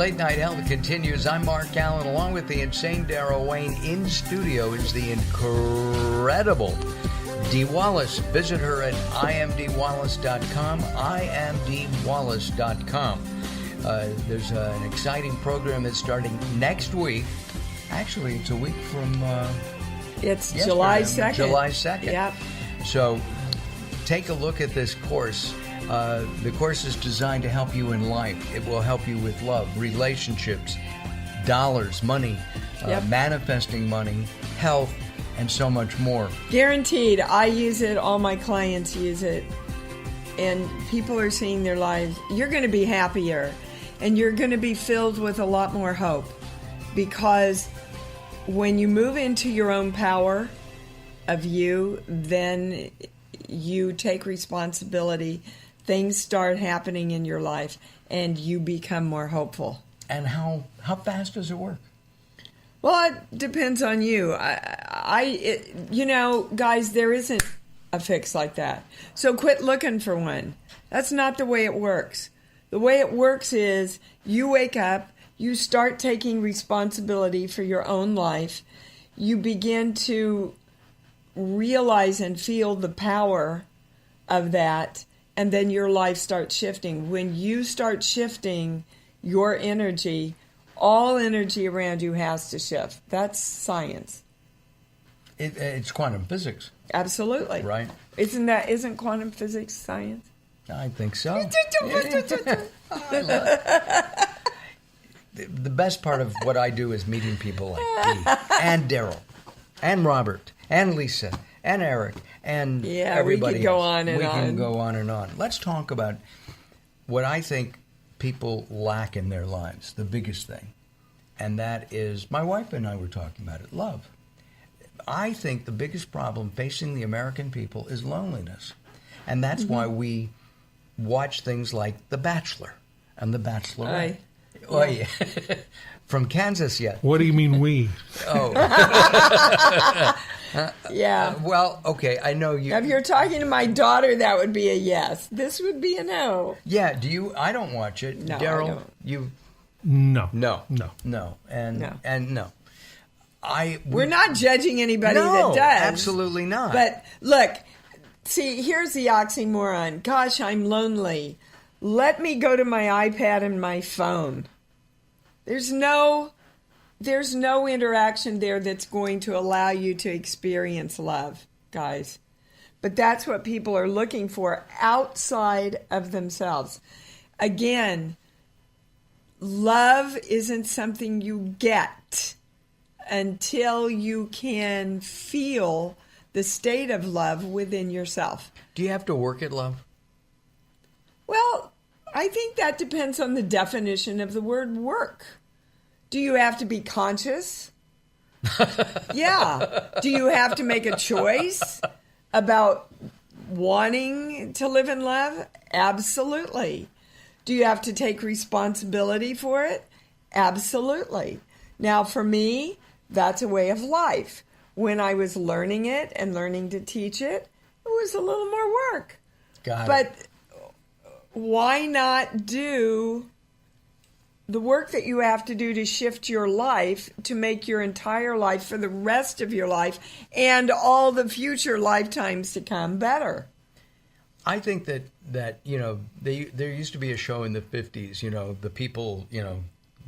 Late Night Health continues. I'm Mark Allen, along with the insane Daryl Wayne. In studio is the incredible Dee Wallace. Visit her at imdwallace.com, imdwallace.com. There's an exciting program that's starting next week. Actually, it's a week from It's yesterday. July 2nd. July 2nd. Yep. So take a look at this course. The course is designed to help you in life. It will help you with love, relationships, dollars, money, manifesting money, health, and so much more. Guaranteed. I use it. All my clients use it. And people are seeing their lives. You're going to be happier. And you're going to be filled with a lot more hope. Because when you move into your own power of you, then you take responsibility. Things start happening in your life, and you become more hopeful. And how fast does it work? Well, it depends on you. Guys, there isn't a fix like that. So quit looking for one. That's not the way it works. The way it works is you wake up, you start taking responsibility for your own life, you begin to realize and feel the power of that, and then your life starts shifting. When you start shifting your energy, all energy around you has to shift. That's science. It's quantum physics. Absolutely. Right. Isn't quantum physics science? I think so. I love it. The best part of what I do is meeting people like Dee and Daryl and Robert and Lisa and Eric and everybody. We could go else. on and we on. can go on and on. Let's talk about what I think people lack in their lives, the biggest thing. And that is, my wife and I were talking about it, love. I think the biggest problem facing the American people is loneliness. And that's why we watch things like The Bachelor and The Bachelorette. Oh, yeah. From Kansas yet? What do you mean we? Oh. Yeah. Well, okay, I know you. If you're talking to my daughter, that would be a yes. This would be a no. Yeah, do you? I don't watch it. No, Daryl, I don't. you? No. No. No. No. And No. And no. We're not judging anybody No, that does. absolutely not. But look, see, here's the oxymoron. Gosh, I'm lonely. Let me go to my iPad and my phone. There's no interaction there that's going to allow you to experience love, guys. But that's what people are looking for outside of themselves. Again, love isn't something you get until you can feel the state of love within yourself. Do you have to work at love? Well, I think that depends on the definition of the word work. Do you have to be conscious? Yeah. Do you have to make a choice about wanting to live in love? Absolutely. Do you have to take responsibility for it? Absolutely. Now, for me, that's a way of life. When I was learning it and learning to teach it, it was a little more work. Got it. But why not do the work that you have to do to shift your life, to make your entire life for the rest of your life and all the future lifetimes to come better? I think that there used to be a show in the 50s, the people,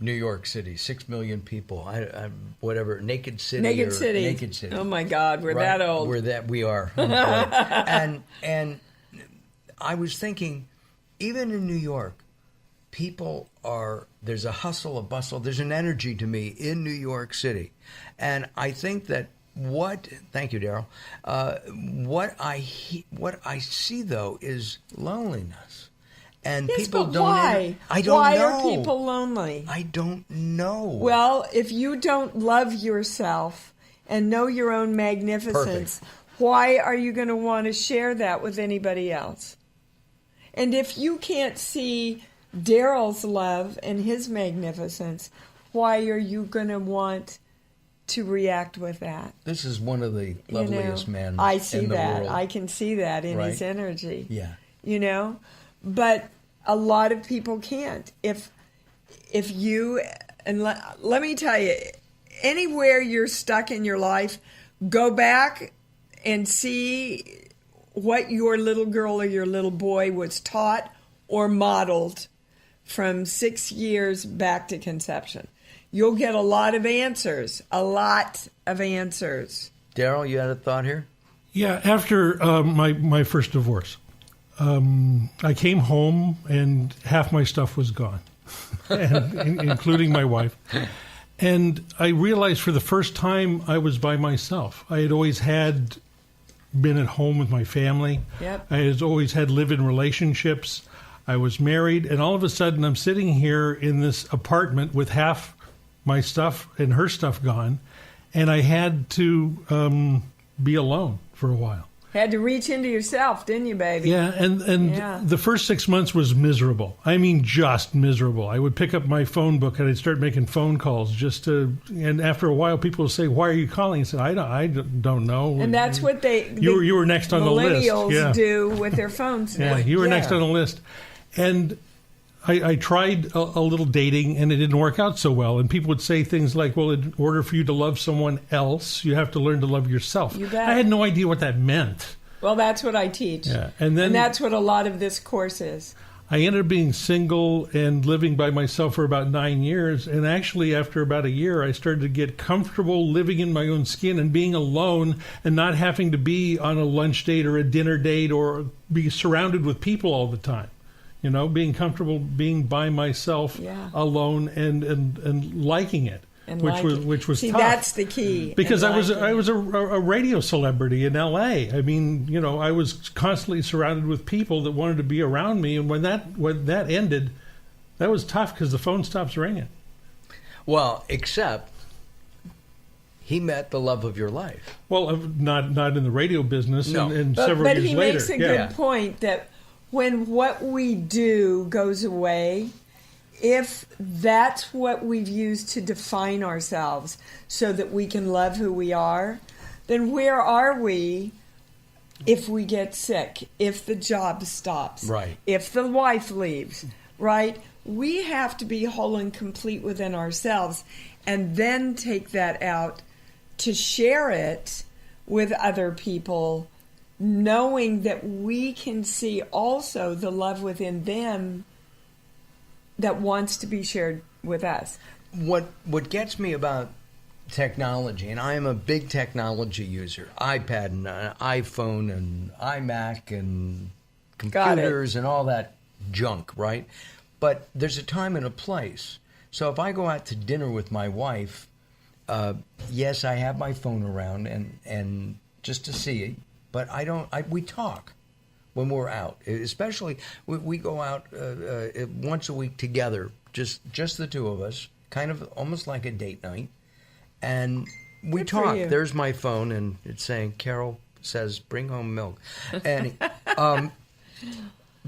New York City, 6 million people, whatever, Naked City. Naked City. Oh my God, we're right? That old. We are. and I was thinking, even in New York, there's a hustle, a bustle, there's an energy to me in New York City. And I think that thank you, Daryl, what I see, though, is loneliness. And yes, people but don't. Why? I don't why know. Why are people lonely? I don't know. Well, if you don't love yourself and know your own magnificence, why are you going to want to share that with anybody else? And if you can't see Daryl's love and his magnificence, why are you going to want to react with that? This is one of the loveliest men I see in the that. world. I can see that in his energy. Yeah. But a lot of people can't. if you, and let me tell you, anywhere you're stuck in your life, go back and see what your little girl or your little boy was taught or modeled from 6 years back to conception. You'll get a lot of answers. Daryl, you had a thought here? Yeah, after my first divorce, I came home and half my stuff was gone, including my wife. And I realized for the first time I was by myself. I had always been at home with my family. Yep. I had always had live-in relationships. I was married, and all of a sudden I'm sitting here in this apartment with half my stuff and her stuff gone, and I had to be alone for a while. Had to reach into yourself, didn't you, baby? Yeah, and the first 6 months was miserable. I mean, just miserable. I would pick up my phone book and I'd start making phone calls and after a while people would say, "Why are you calling?" I said, I don't know. And that's what you were next on the list. Millennials do with their phones now. Yeah, you were next on the list. And I tried a little dating, and it didn't work out so well. And people would say things like, well, in order for you to love someone else, you have to learn to love yourself. You bet. I had no idea what that meant. Well, that's what I teach. Yeah. And that's what a lot of this course is. I ended up being single and living by myself for about 9 years. And actually, after about a year, I started to get comfortable living in my own skin and being alone and not having to be on a lunch date or a dinner date or be surrounded with people all the time. You know, being comfortable being by myself, alone, and liking it, which was See, tough. that's the key. Because I was a radio celebrity in L.A. I mean, you know, I was constantly surrounded with people that wanted to be around me, and when that ended, that was tough because the phone stops ringing. Well, except he met the love of your life. Well, not in the radio business, No. and But several years he later. makes a good point that when what we do goes away, if that's what we've used to define ourselves so that we can love who we are, then where are we if we get sick, if the job stops, right? If the wife leaves, right? We have to be whole and complete within ourselves and then take that out to share it with other people, knowing that we can see also the love within them that wants to be shared with us. What gets me about technology, and I am a big technology user, iPad and iPhone and iMac and computers and all that junk, right? But there's a time and a place. So if I go out to dinner with my wife, yes, I have my phone around and just to see it. But we talk when we're out. Especially, we go out once a week together, just the two of us, kind of almost like a date night. And we Good talk. for you. There's my phone, and it's saying, Carol says, bring home milk. And,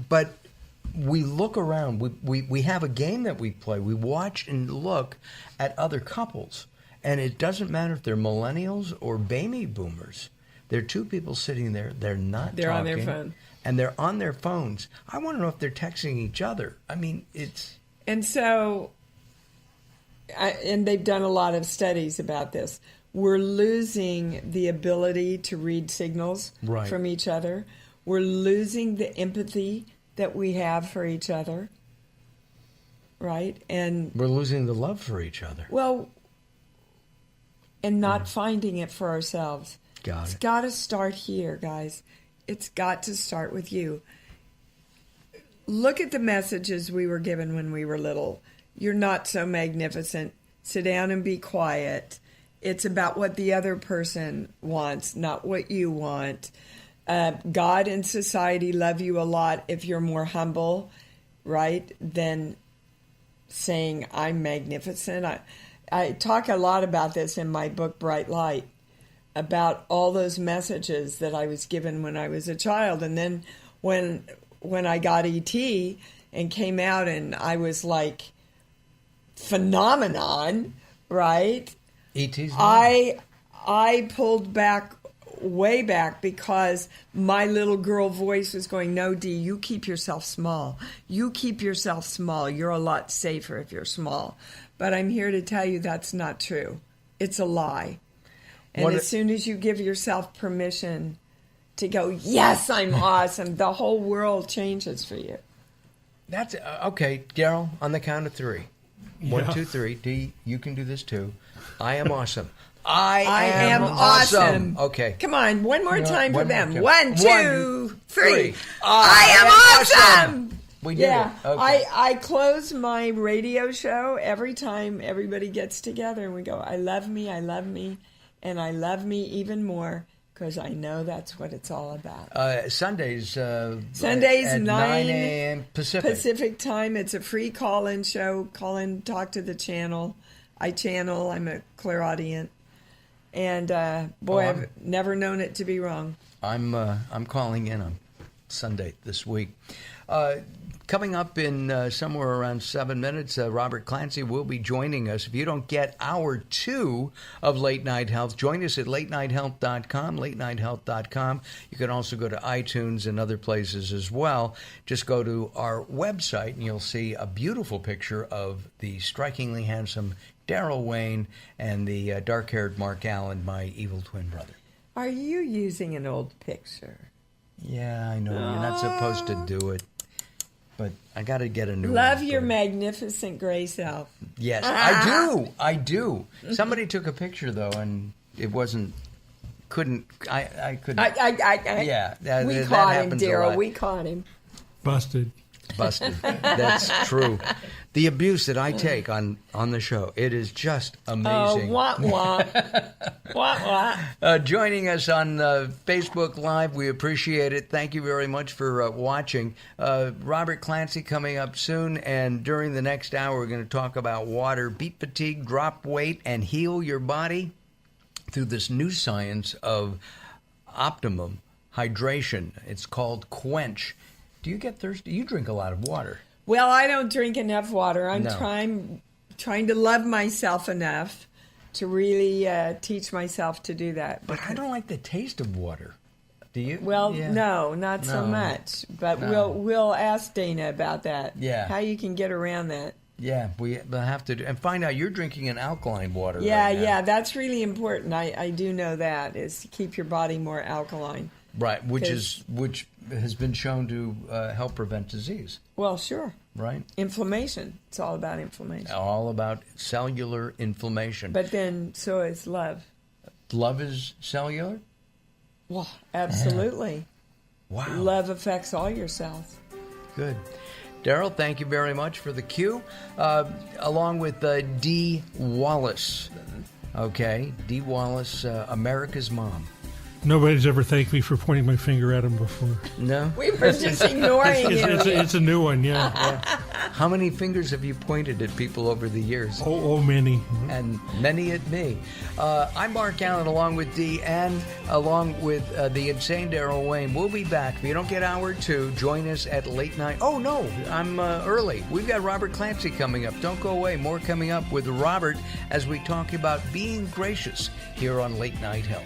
but we look around. We have a game that we play. We watch and look at other couples. And it doesn't matter if they're millennials or baby boomers. There are two people sitting there. They're not They're talking. on their phone. And they're on their phones. I want to know if they're texting each other. I mean, it's... And so, and they've done a lot of studies about this. We're losing the ability to read signals from each other. We're losing the empathy that we have for each other. Right? And we're losing the love for each other. Well, and not finding it for ourselves. It's got to start here, guys. It's got to start with you. Look at the messages we were given when we were little. You're not so magnificent. Sit down and be quiet. It's about what the other person wants, not what you want. God and society love you a lot if you're more humble, right, than saying, I'm magnificent. I talk a lot about this in my book, Bright Light, about all those messages that I was given when I was a child. And then when I got ET and came out and I was like, phenomenon, right? ET's I pulled back way back because my little girl voice was going, no, Dee, you keep yourself small. You keep yourself small. You're a lot safer if you're small. But I'm here to tell you that's not true. It's a lie. And as soon as you give yourself permission to go, yes, I'm awesome, the whole world changes for you. That's okay, Daryl, on the count of 3. 1, 2, 3. Dee, you can do this too. I am awesome. I am awesome. Okay. Come on, one more time for them. More 1, 2, 3. I am awesome. We did it. Okay. I close my radio show every time everybody gets together and we go, I love me, and I love me even more because I know that's what it's all about. Sundays at 9 a.m. Pacific time. It's a free call-in show. Call in, talk to the channel. I channel. I'm a clairaudient. And I've never known it to be wrong. I'm calling in on Sunday this week. Coming up in somewhere around 7 minutes, Robert Clancy will be joining us. If you don't get hour 2 of Late Night Health, join us at latenighthealth.com, latenighthealth.com. You can also go to iTunes and other places as well. Just go to our website and you'll see a beautiful picture of the strikingly handsome Daryl Wayne and the dark-haired Mark Alyn, my evil twin brother. Are you using an old picture? Yeah, I know. You're not supposed to do it. But I got to get a new one. Love your magnificent gray self. Yes, I do. Somebody took a picture, though, and it wasn't, I couldn't. Yeah. We caught him, Daryl. We caught him. Busted. That's true. The abuse that I take on the show, it is just amazing. Wah, wah. Wah, wah. Joining us on Facebook Live, we appreciate it. Thank you very much for watching. Robert Clancy coming up soon, and during the next hour, we're going to talk about water, beat fatigue, drop weight, and heal your body through this new science of optimum hydration. It's called Quench. Do you get thirsty? You drink a lot of water. Well, I don't drink enough water. I'm trying to love myself enough to really teach myself to do that. But I don't like the taste of water. Do you? Well, no, not so much. But we'll ask Dana about that. Yeah. How you can get around that. Yeah, we'll have to and find out. You're drinking an alkaline water. Yeah, right now. yeah, that's really important. I do know that is to keep your body more alkaline. Right, which has been shown to help prevent disease. Well, sure. Right. Inflammation. It's all about inflammation. All about cellular inflammation. But then so is love. Love is cellular? Well, absolutely. Wow. Love affects all your cells. Good. Daryl, thank you very much for the cue. Along with Dee Wallace. Okay, Dee Wallace, America's mom. Nobody's ever thanked me for pointing my finger at him before. No? We were just ignoring you. It's a new one, yeah. How many fingers have you pointed at people over the years? Oh, many. And many at me. I'm Mark Alyn, along with Dee, and along with the insane Daryl Wayne. We'll be back. If you don't get hour 2, join us at late night. Oh, no, I'm early. We've got Robert Clancy coming up. Don't go away. More coming up with Robert as we talk about being gracious here on Late Night Health.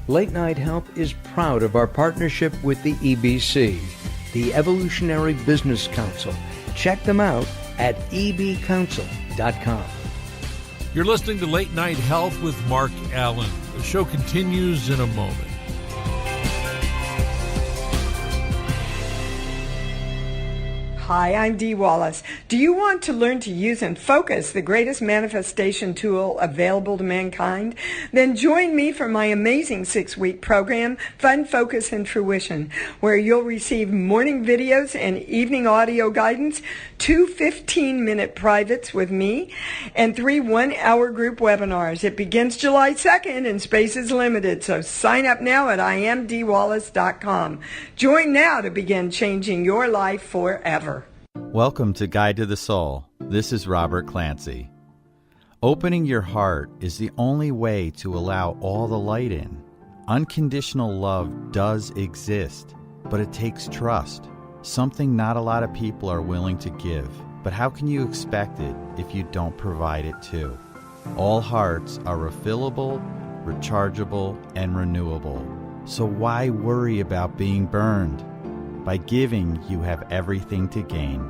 Late Night Health is proud of our partnership with the EBC, the Evolutionary Business Council. Check them out at ebcouncil.com. You're listening to Late Night Health with Mark Alyn. The show continues in a moment. Hi, I'm Dee Wallace. Do you want to learn to use and focus the greatest manifestation tool available to mankind? Then join me for my amazing 6-week program, Fun, Focus, and Fruition, where you'll receive morning videos and evening audio guidance, 2 15-minute privates with me, and 3 one-hour group webinars. It begins July 2nd and space is limited, so sign up now at imdwallace.com. Join now to begin changing your life forever. Welcome to Guide to the Soul. This is Robert Clancy. Opening your heart is the only way to allow all the light in. Unconditional love does exist, but it takes trust, something not a lot of people are willing to give. But how can you expect it if you don't provide it too? All hearts are refillable, rechargeable, and renewable. So why worry about being burned? By giving, you have everything to gain.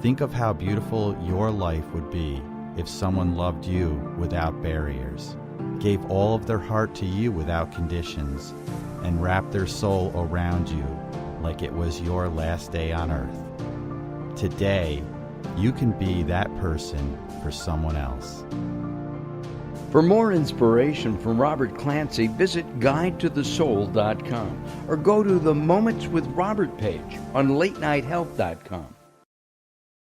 Think of how beautiful your life would be if someone loved you without barriers, gave all of their heart to you without conditions, and wrapped their soul around you like it was your last day on earth. Today, you can be that person for someone else. For more inspiration from Robert Clancy, visit guidetothesoul.com or go to the Moments with Robert page on latenighthealth.com.